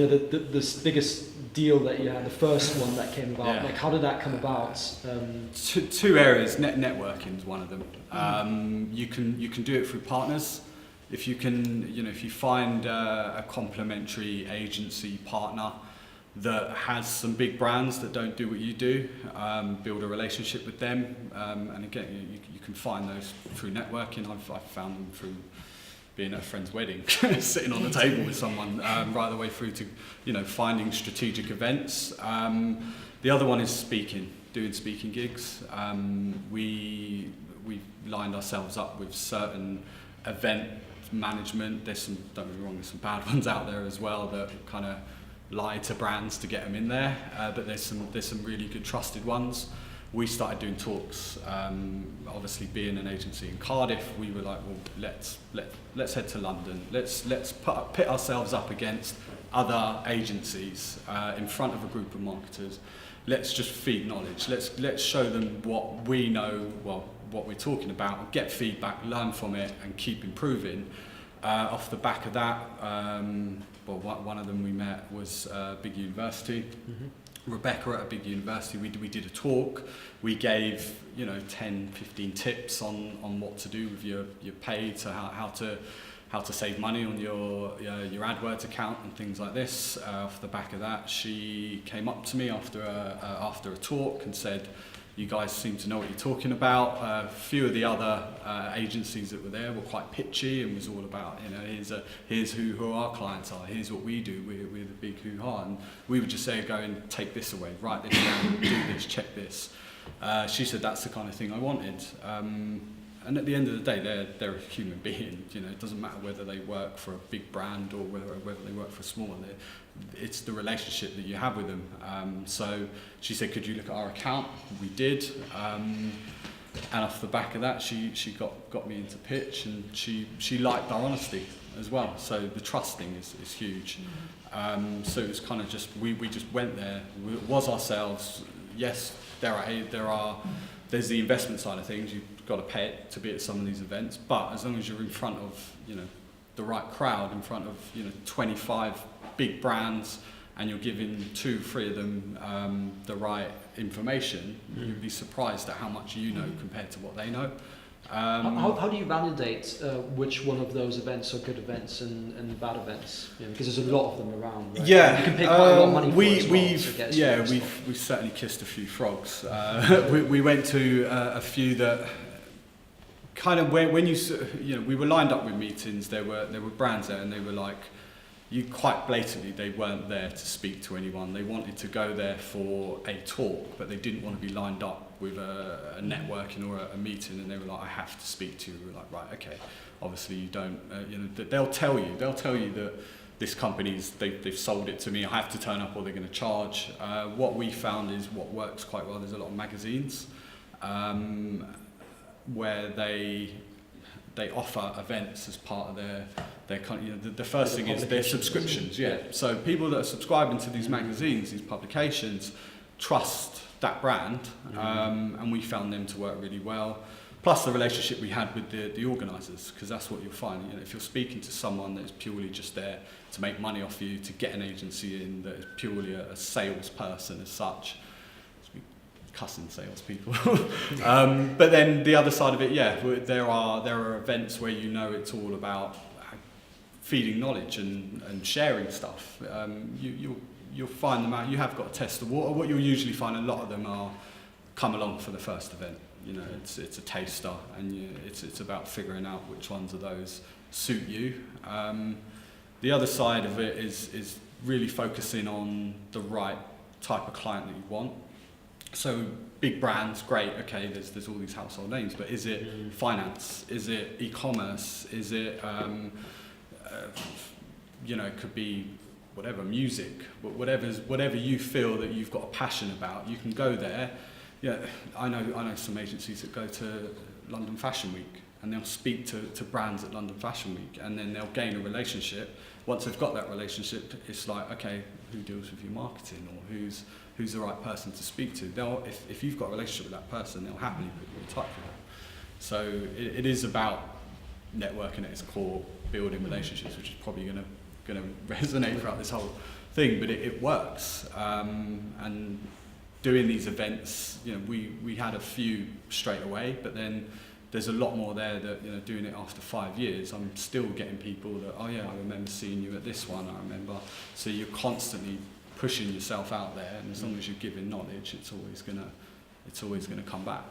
this biggest deal that you had, the first one that came about, like how did that come about? Two areas. Networking is one of them. You can do it through partners. If you can, if you find a complementary agency partner that has some big brands that don't do what you do, build a relationship with them, and again, you can find those through networking. I've found them through being at a friend's wedding, sitting on the table with someone, right the way through to, finding strategic events. The other one is doing speaking gigs. We lined ourselves up with certain event management. Don't get me wrong, there's some bad ones out there as well that kind of lie to brands to get them in there, but there's some really good trusted ones. We started doing talks. Obviously, being an agency in Cardiff, we were like, well, let's head to London. Let's pit ourselves up against other agencies in front of a group of marketers. Let's just feed knowledge. Let's show them what we know, what we're talking about, get feedback, learn from it, and keep improving. Off the back of that, one of them we met was a big university. Rebecca at a big university, we did a talk. We gave 10, 15 tips on what to do with your pay, to how to save money on your AdWords account and things like this. Off the back of that, she came up to me after a talk and said, "You guys seem to know what you're talking about." A few of the other agencies that were there were quite pitchy and was all about, here's who our clients are, here's what we do, we're the big hoo-ha. And we would just say, go and take this away, write this down, do this, check this. She said that's the kind of thing I wanted. And at the end of the day, they're a human being. It doesn't matter whether they work for a big brand or whether they work for a small one. It's the relationship that you have with them. So she said, could you look at our account? We did. And off the back of that, she got me into pitch, and she liked our honesty as well. So the trust thing is huge. So it was kind of just, we just went there, we was ourselves. Yes, there's the investment side of things. You've got to pay it to be at some of these events, but as long as you're in front of the right crowd, in front of 25 big brands, and you're giving 2-3 of them the right information, you'd be surprised at how much you know compared to what they know. How do you validate which one of those events are good events and bad events? Because there's a lot of them around. Right? You can pay quite a lot of money for it as well, we've certainly kissed a few frogs. We went to a few that kind of when we were lined up with meetings. There were brands there, and they were like, quite blatantly, they weren't there to speak to anyone. They wanted to go there for a talk, but they didn't want to be lined up with a networking or a meeting, and they were like, I have to speak to you. We were like, right, okay. Obviously you don't, they'll tell you that this company's, they've sold it to me, I have to turn up or they're going to charge. What we found is what works quite well, there's a lot of magazines where they offer events as part of their kind of, the first thing is their subscriptions. So people that are subscribing to these magazines, these publications, trust that brand, and we found them to work really well. Plus the relationship we had with the organisers, because that's what you'll find. If you're speaking to someone that is purely just there to make money off you, to get an agency in, that is purely a salesperson as such, cussing salespeople. But then the other side of it, there are events where it's all about feeding knowledge and sharing stuff. You'll find them out. You have got to test the water. What you'll usually find, a lot of them are come along for the first event. It's a taster, and it's about figuring out which ones of those suit you. The other side of it is really focusing on the right type of client that you want. So big brands, great, okay, there's all these household names, but is it finance? Is it e-commerce? Is it, it could be whatever, music, but whatever you feel that you've got a passion about, you can go there. I know some agencies that go to London Fashion Week, and they'll speak to brands at London Fashion Week, and then they'll gain a relationship. Once they've got that relationship, it's like, okay, who deals with your marketing, or who's the right person to speak to? If you've got a relationship with that person, they'll happily put you in touch with them. So it is about networking at its core, building relationships, which is probably going to going to resonate throughout this whole thing, but it works. And doing these events, you know, we had a few straight away, but then there's a lot more there that, you know, doing it after 5 years, I'm still getting people that, oh yeah, I remember seeing you at this one, I remember. So you're constantly pushing yourself out there, and as long as you're giving knowledge, it's always gonna come back.